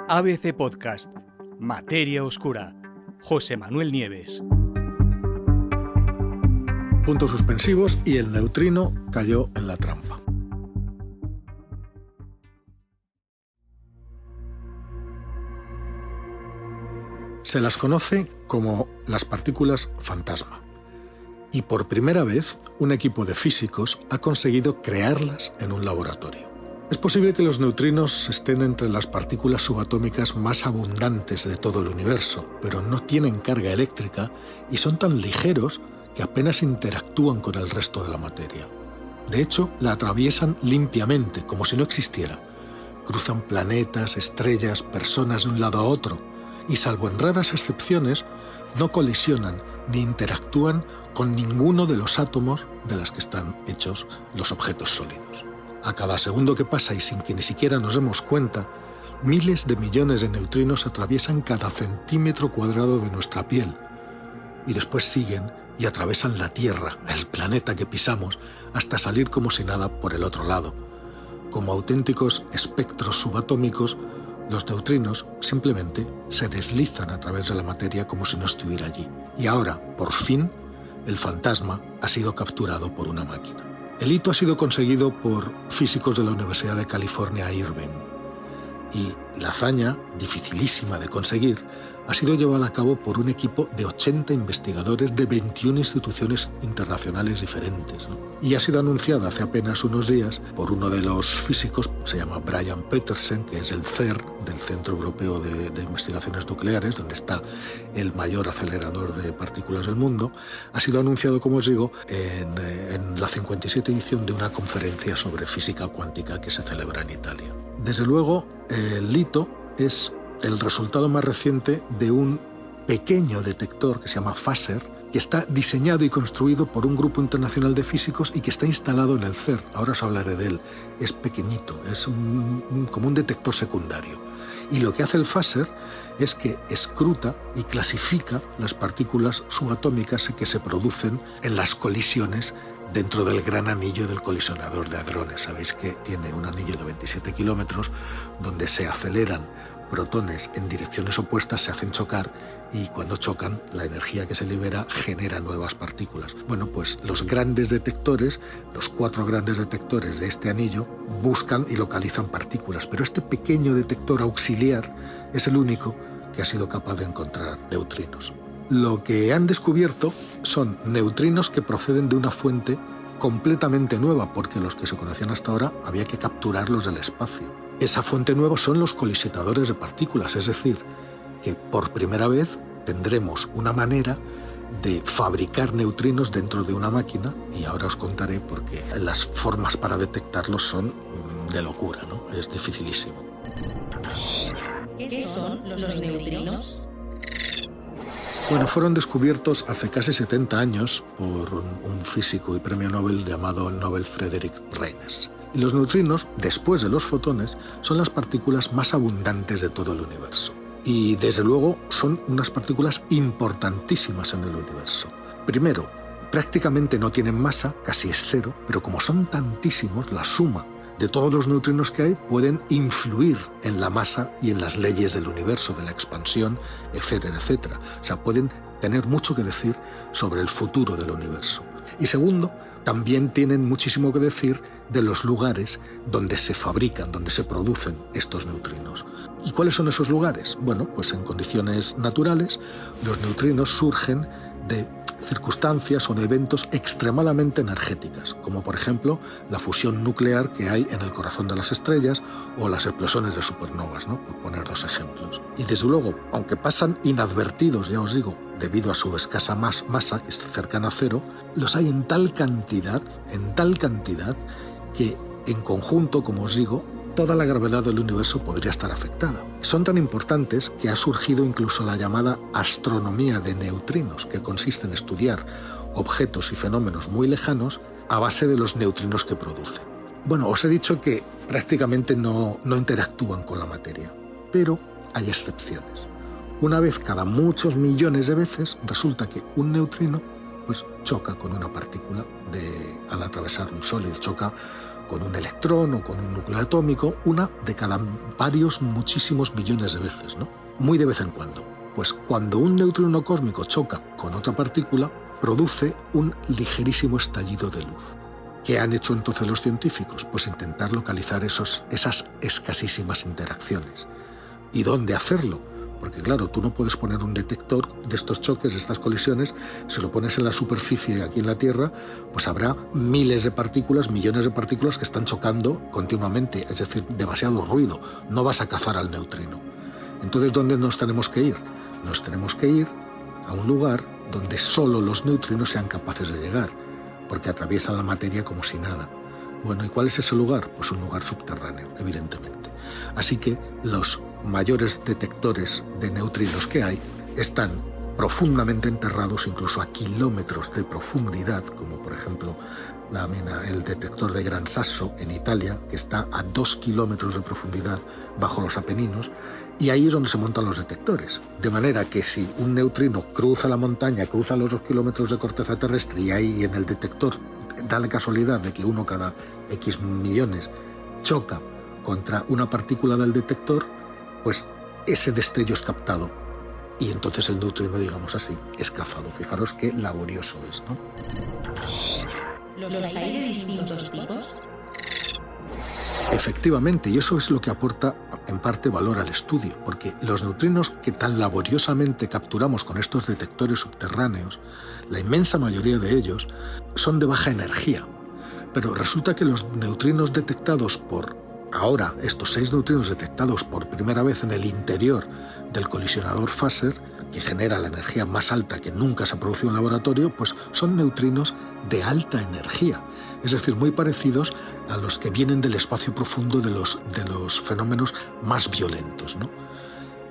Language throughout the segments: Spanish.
ABC Podcast, Materia Oscura, José Manuel Nieves. Puntos suspensivos y el neutrino cayó en la trampa. Se las conoce como las partículas fantasma. Y por primera vez, un equipo de físicos ha conseguido crearlas en un laboratorio. Es posible que los neutrinos estén entre las partículas subatómicas más abundantes de todo el universo, pero no tienen carga eléctrica y son tan ligeros que apenas interactúan con el resto de la materia. De hecho, la atraviesan limpiamente, como si no existiera. Cruzan planetas, estrellas, personas de un lado a otro, y salvo en raras excepciones, no colisionan ni interactúan con ninguno de los átomos de los que están hechos los objetos sólidos. A cada segundo que pasa y sin que ni siquiera nos demos cuenta, miles de millones de neutrinos atraviesan cada centímetro cuadrado de nuestra piel y después siguen y atravesan la Tierra, el planeta que pisamos, hasta salir como si nada por el otro lado. Como auténticos espectros subatómicos, los neutrinos simplemente se deslizan a través de la materia como si no estuviera allí. Y ahora, por fin, el fantasma ha sido capturado por una máquina. El hito ha sido conseguido por físicos de la Universidad de California, Irvine. Y la hazaña, dificilísima de conseguir, ha sido llevada a cabo por un equipo de 80 investigadores de 21 instituciones internacionales diferentes, ¿no? Y ha sido anunciada hace apenas unos días por uno de los físicos, se llama Brian Petersen, que es el CERN, del Centro Europeo de Investigaciones Nucleares, donde está el mayor acelerador de partículas del mundo. Ha sido anunciado, como os digo, en la 57 edición de una conferencia sobre física cuántica que se celebra en Italia. Desde luego, el hito es el resultado más reciente de un pequeño detector que se llama FASER, que está diseñado y construido por un grupo internacional de físicos y que está instalado en el CERN. Ahora os hablaré de él. Es pequeñito, es como un detector secundario. Y lo que hace el FASER es que escruta y clasifica las partículas subatómicas que se producen en las colisiones dentro del gran anillo del colisionador de hadrones. Sabéis que tiene un anillo de 27 kilómetros donde se aceleran protones en direcciones opuestas, se hacen chocar y cuando chocan la energía que se libera genera nuevas partículas. Bueno, pues los grandes detectores, los 4 grandes detectores de este anillo, buscan y localizan partículas, pero este pequeño detector auxiliar es el único que ha sido capaz de encontrar neutrinos. Lo que han descubierto son neutrinos que proceden de una fuente completamente nueva, porque los que se conocían hasta ahora había que capturarlos del espacio. Esa fuente nueva son los colisionadores de partículas, es decir, que por primera vez tendremos una manera de fabricar neutrinos dentro de una máquina, y ahora os contaré porque las formas para detectarlos son de locura, ¿no? Es dificilísimo. ¿Qué son los neutrinos? Bueno, fueron descubiertos hace casi 70 años por un físico y premio Nobel llamado el Nobel Frederick Reines. Y los neutrinos, después de los fotones, son las partículas más abundantes de todo el universo. Y desde luego son unas partículas importantísimas en el universo. Primero, prácticamente no tienen masa, casi es cero, pero como son tantísimos, la suma de todos los neutrinos que hay pueden influir en la masa y en las leyes del universo, de la expansión, etcétera, etcétera. O sea, pueden tener mucho que decir sobre el futuro del universo. Y segundo, también tienen muchísimo que decir de los lugares donde se fabrican, donde se producen estos neutrinos. ¿Y cuáles son esos lugares? Bueno, pues en condiciones naturales, los neutrinos surgen de circunstancias o de eventos extremadamente energéticas, como por ejemplo la fusión nuclear que hay en el corazón de las estrellas o las explosiones de supernovas, ¿no? Por poner 2 ejemplos. Y desde luego, aunque pasan inadvertidos, ya os digo, debido a su escasa masa, que es cercana a cero, los hay en tal cantidad, que en conjunto, como os digo, toda la gravedad del universo podría estar afectada. Son tan importantes que ha surgido incluso la llamada astronomía de neutrinos, que consiste en estudiar objetos y fenómenos muy lejanos a base de los neutrinos que producen. Bueno, os he dicho que prácticamente no interactúan con la materia, pero hay excepciones. Una vez cada muchos millones de veces resulta que un neutrino pues choca con una partícula al atravesar un sólido, choca con un electrón o con un núcleo atómico, una de cada muchísimos millones de veces, ¿no? Muy de vez en cuando. Pues cuando un neutrino cósmico choca con otra partícula, produce un ligerísimo estallido de luz. ¿Qué han hecho entonces los científicos? Pues intentar localizar esas escasísimas interacciones. ¿Y dónde hacerlo? Porque claro, tú no puedes poner un detector de estos choques, de estas colisiones, si lo pones en la superficie aquí en la Tierra, pues habrá miles de partículas, millones de partículas que están chocando continuamente, es decir, demasiado ruido, no vas a cazar al neutrino. Entonces, ¿dónde nos tenemos que ir? Nos tenemos que ir a un lugar donde solo los neutrinos sean capaces de llegar, porque atraviesan la materia como si nada. Bueno, ¿y cuál es ese lugar? Pues un lugar subterráneo, evidentemente. Así que los mayores detectores de neutrinos que hay están profundamente enterrados, incluso a kilómetros de profundidad, como por ejemplo el detector de Gran Sasso en Italia, que está a 2 kilómetros de profundidad bajo los Apeninos, y ahí es donde se montan los detectores. De manera que si un neutrino cruza la montaña, cruza los 2 kilómetros de corteza terrestre, y ahí en el detector da la casualidad de que uno cada X millones choca contra una partícula del detector, pues ese destello es captado y entonces el neutrino, digamos así, es cazado. Fijaros qué laborioso es, ¿no? ¿Los hay de distintos tipos? Efectivamente, y eso es lo que aporta en parte valor al estudio, porque los neutrinos que tan laboriosamente capturamos con estos detectores subterráneos, la inmensa mayoría de ellos son de baja energía. Pero resulta que los neutrinos detectados ahora, estos 6 neutrinos detectados por primera vez en el interior del colisionador Faser, que genera la energía más alta que nunca se ha producido en laboratorio, pues son neutrinos de alta energía, es decir, muy parecidos a los que vienen del espacio profundo de los fenómenos más violentos, ¿no?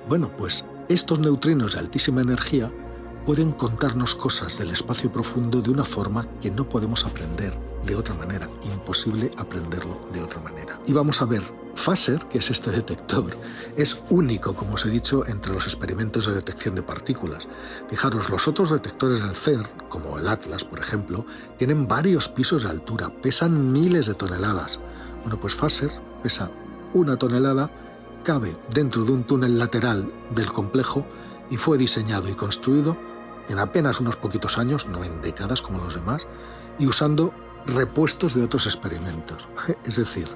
Bueno, pues estos neutrinos de altísima energía pueden contarnos cosas del espacio profundo de una forma que no podemos aprender de otra manera, imposible aprenderlo de otra manera. Y vamos a ver, Faser, que es este detector, es único, como os he dicho, entre los experimentos de detección de partículas. Fijaros, los otros detectores del CERN, como el Atlas, por ejemplo, tienen varios pisos de altura, pesan miles de toneladas. Bueno, pues Faser pesa 1 tonelada, cabe dentro de un túnel lateral del complejo y fue diseñado y construido en apenas unos poquitos años, no en décadas como los demás, y usando repuestos de otros experimentos. Es decir,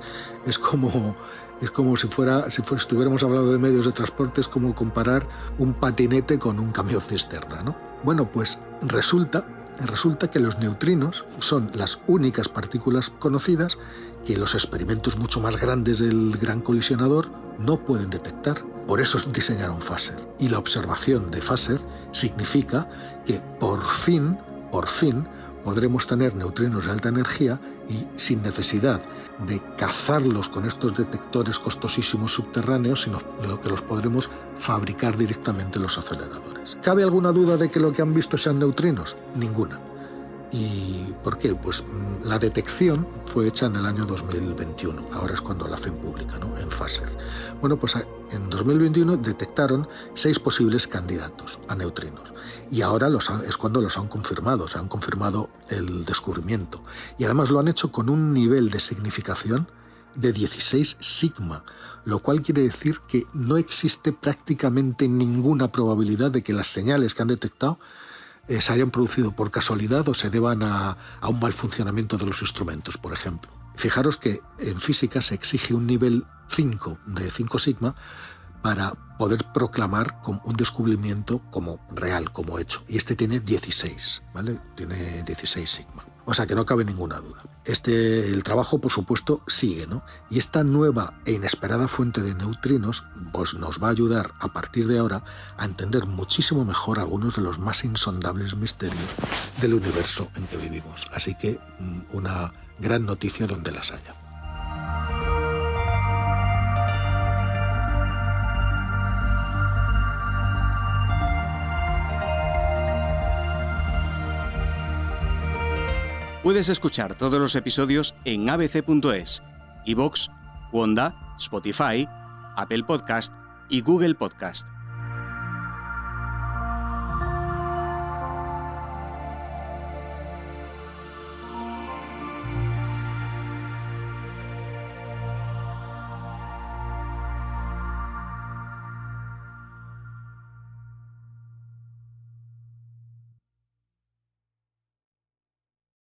es como si estuviéramos hablando de medios de transporte, es como comparar un patinete con un camión cisterna, ¿no? Bueno, pues resulta que los neutrinos son las únicas partículas conocidas que los experimentos mucho más grandes del gran colisionador no pueden detectar. Por eso diseñaron Faser. Y la observación de Faser significa que por fin podremos tener neutrinos de alta energía y sin necesidad de cazarlos con estos detectores costosísimos subterráneos, sino que los podremos fabricar directamente en los aceleradores. ¿Cabe alguna duda de que lo que han visto sean neutrinos? Ninguna. ¿Y por qué? Pues la detección fue hecha en el año 2021, ahora es cuando la hacen pública, ¿no? En Faser. Bueno, pues en 2021 detectaron 6 posibles candidatos a neutrinos y ahora es cuando los han confirmado, se han confirmado el descubrimiento y además lo han hecho con un nivel de significación de 16 sigma, lo cual quiere decir que no existe prácticamente ninguna probabilidad de que las señales que han detectado se hayan producido por casualidad o se deban a un mal funcionamiento de los instrumentos, por ejemplo. Fijaros que en física se exige un nivel 5 de 5 sigma para poder proclamar un descubrimiento como real, como hecho. Y este tiene 16, ¿vale? Tiene 16 sigma. O sea que no cabe ninguna duda. El trabajo, por supuesto, sigue, ¿no? Y esta nueva e inesperada fuente de neutrinos pues nos va a ayudar a partir de ahora a entender muchísimo mejor algunos de los más insondables misterios del universo en que vivimos. Así que una gran noticia donde las haya. Puedes escuchar todos los episodios en abc.es, iVoox, Wanda, Spotify, Apple Podcast y Google Podcast.